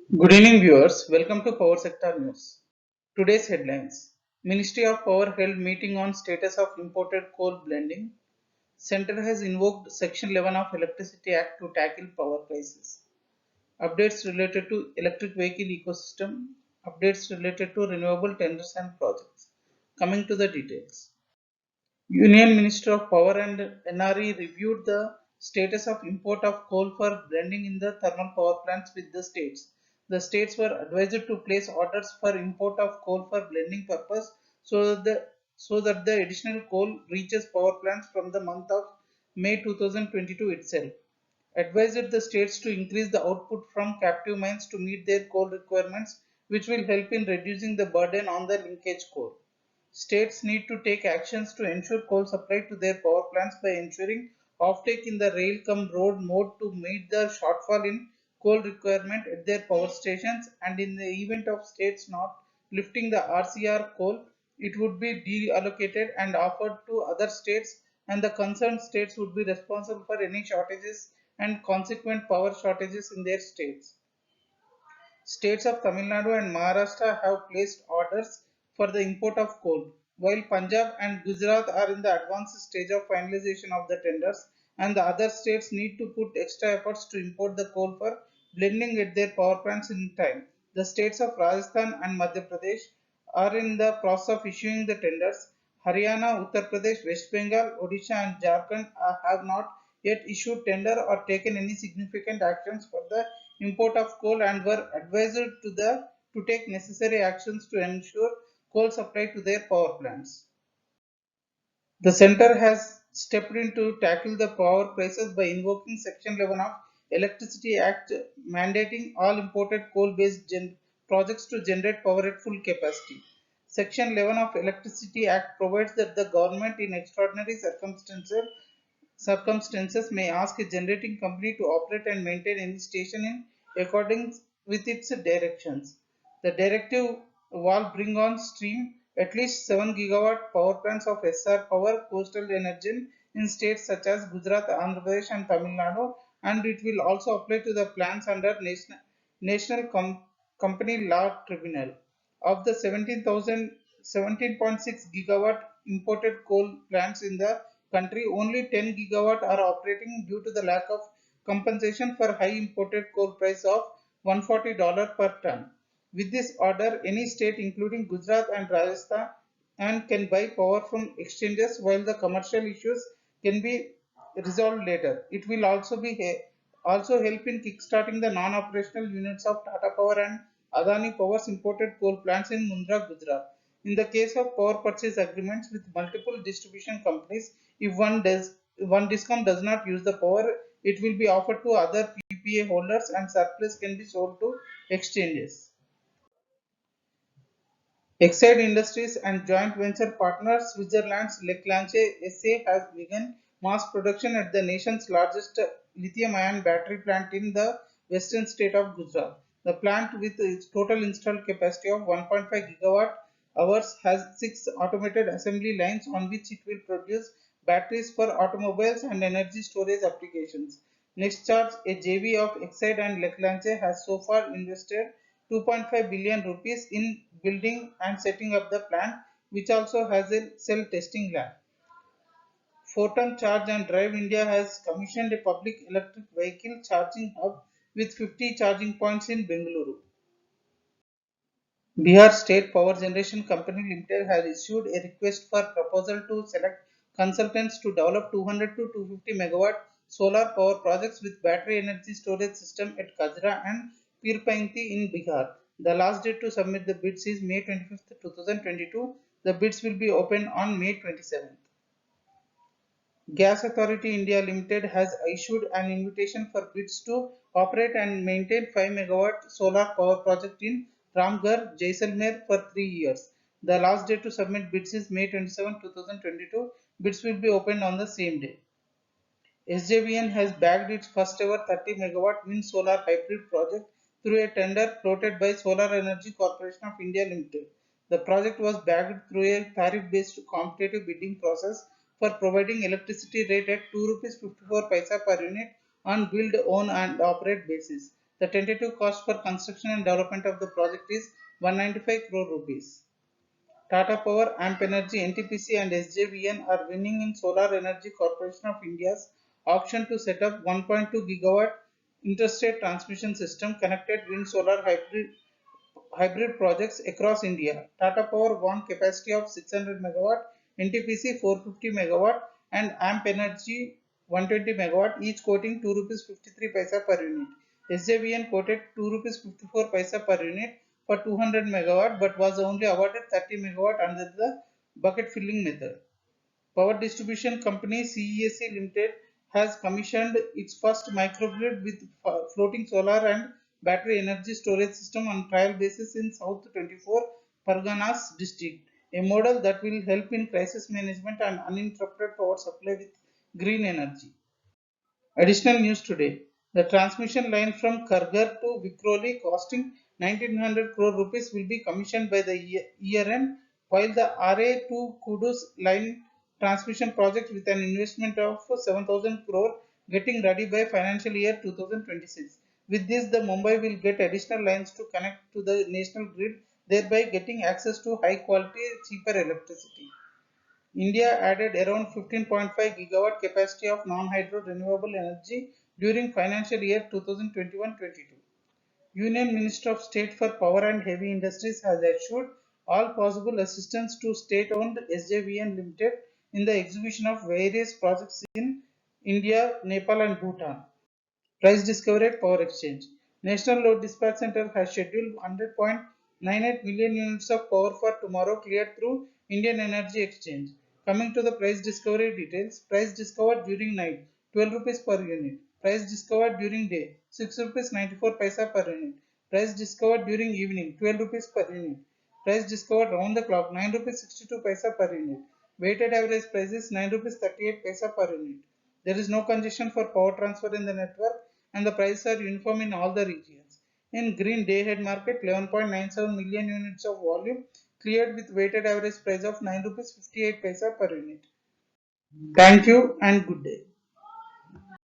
Good evening viewers, welcome to Power Sector News. Today's headlines. Ministry of Power held meeting on status of imported coal blending. Centre has invoked Section 11 of Electricity Act to tackle power crisis. Updates related to electric vehicle ecosystem. Updates related to renewable tenders and projects. Coming to the details. Union Minister of Power and NRE reviewed the status of import of coal for blending in the thermal power plants with the states. The states were advised to place orders for import of coal for blending purpose so that the additional coal reaches power plants from the month of May 2022 itself. Advised the states to increase the output from captive mines to meet their coal requirements, which will help in reducing the burden on the linkage coal. States need to take actions to ensure coal supply to their power plants by ensuring offtake in the rail-cum-road mode to meet the shortfall in coal requirement at their power stations, and in the event of states not lifting the RCR coal, it would be reallocated and offered to other states, and the concerned states would be responsible for any shortages and consequent power shortages in their states. States of Tamil Nadu and Maharashtra have placed orders for the import of coal, while Punjab and Gujarat are in the advanced stage of finalization of the tenders, and the other states need to put extra efforts to import the coal for blending at their power plants in time. The states of Rajasthan and Madhya Pradesh are in the process of issuing the tenders. Haryana, Uttar Pradesh, West Bengal, Odisha, and Jharkhand have not yet issued tender or taken any significant actions for the import of coal and were advised to take necessary actions to ensure coal supply to their power plants. The centre has stepped in to tackle the power crisis by invoking Section 11 of Electricity Act, mandating all imported coal-based projects to generate power at full capacity. Section 11 of Electricity Act provides that the government in extraordinary circumstances may ask a generating company to operate and maintain any station in accordance with its directions. The directive will bring on stream at least 7 gigawatt power plants of SR power coastal energy in states such as Gujarat, Andhra Pradesh, and Tamil Nadu, and it will also apply to the plants under National Company Law Tribunal. Of the 17.6 gigawatt imported coal plants in the country, only 10 gigawatt are operating due to the lack of compensation for high imported coal price of $140 per ton. With this order, any state including Gujarat and Rajasthan can buy power from exchanges while the commercial issues can be resolved later. It will also help in kickstarting the non-operational units of Tata Power and Adani Power's imported coal plants in Mundra, Gujarat. In the case of power purchase agreements with multiple distribution companies, if one discom does not use the power, it will be offered to other PPA holders and surplus can be sold to exchanges. Exide Industries and joint venture partner Switzerland's Leclanche SA has begun mass production at the nation's largest lithium-ion battery plant in the western state of Gujarat. The plant, with its total installed capacity of 1.5 gigawatt hours, has 6 automated assembly lines on which it will produce batteries for automobiles and energy storage applications. NextCharge, a JV of Exide and Leclanche, has so far invested 2.5 billion rupees in building and setting up the plant, which also has a cell testing lab. Photon Charge and Drive India has commissioned a public electric vehicle charging hub with 50 charging points in Bengaluru. Bihar State Power Generation Company Limited has issued a request for proposal to select consultants to develop 200 to 250 megawatt solar power projects with battery energy storage system at Kajra and Pirpainti in Bihar. The last date to submit the bids is May 25th, 2022. The bids will be opened on May 27th. Gas Authority India Limited has issued an invitation for bids to operate and maintain 5 megawatt solar power project in Ramgarh, Jaisalmer for 3 years. The last day to submit bids is May 27, 2022. Bids will be opened on the same day. SJVN has bagged its first ever 30 megawatt wind solar hybrid project through a tender floated by Solar Energy Corporation of India Limited. The project was bagged through a tariff-based competitive bidding process for providing electricity rate at 2 rupees 54 paisa per unit on build, own and operate basis. The tentative cost for construction and development of the project is 195 crore rupees. Tata Power, Amp Energy, NTPC and SJVN are winning in Solar Energy Corporation of India's auction to set up 1.2 gigawatt interstate transmission system connected wind solar hybrid projects across India. Tata Power won capacity of 600 megawatt, NTPC 450 megawatt and Amp Energy 120 megawatt, each quoting 2 rupees 53 paisa per unit. SJVN quoted 2 rupees 54 paisa per unit for 200 megawatt but was only awarded 30 megawatt under the bucket filling method. Power distribution company CESC Limited has commissioned its first microgrid with floating solar and battery energy storage system on trial basis in South 24 Parganas district, a model that will help in crisis management and uninterrupted power supply with green energy. Additional news today. The transmission line from Kharghar to Vikhroli costing 1900 crore rupees will be commissioned by the year end, while the Aarey to Kudus line transmission project with an investment of 7000 crore getting ready by financial year 2026. With this, the Mumbai will get additional lines to connect to the national grid, thereby getting access to high quality, cheaper electricity. India added around 15.5 gigawatt capacity of non-hydro renewable energy during financial year 2021-22. Union Minister of State for Power and Heavy Industries has assured all possible assistance to state-owned SJVN Ltd in the execution of various projects in India, Nepal and Bhutan. Price discovery at Power Exchange. National Load Dispatch Center has scheduled 100.98 million units of power for tomorrow cleared through Indian Energy Exchange. Coming to the price discovery details, price discovered during night 12 rupees per unit, price discovered during day 6 rupees 94 paisa per unit, price discovered during evening 12 rupees per unit, price discovered round the clock 9 rupees 62 paisa per unit, weighted average price is 9 rupees 38 paisa per unit. There is no congestion for power transfer in the network and the prices are uniform in all the regions. In green day-ahead market, 11.97 million units of volume cleared with weighted average price of 9 rupees 58 paisa per unit. Thank you and good day.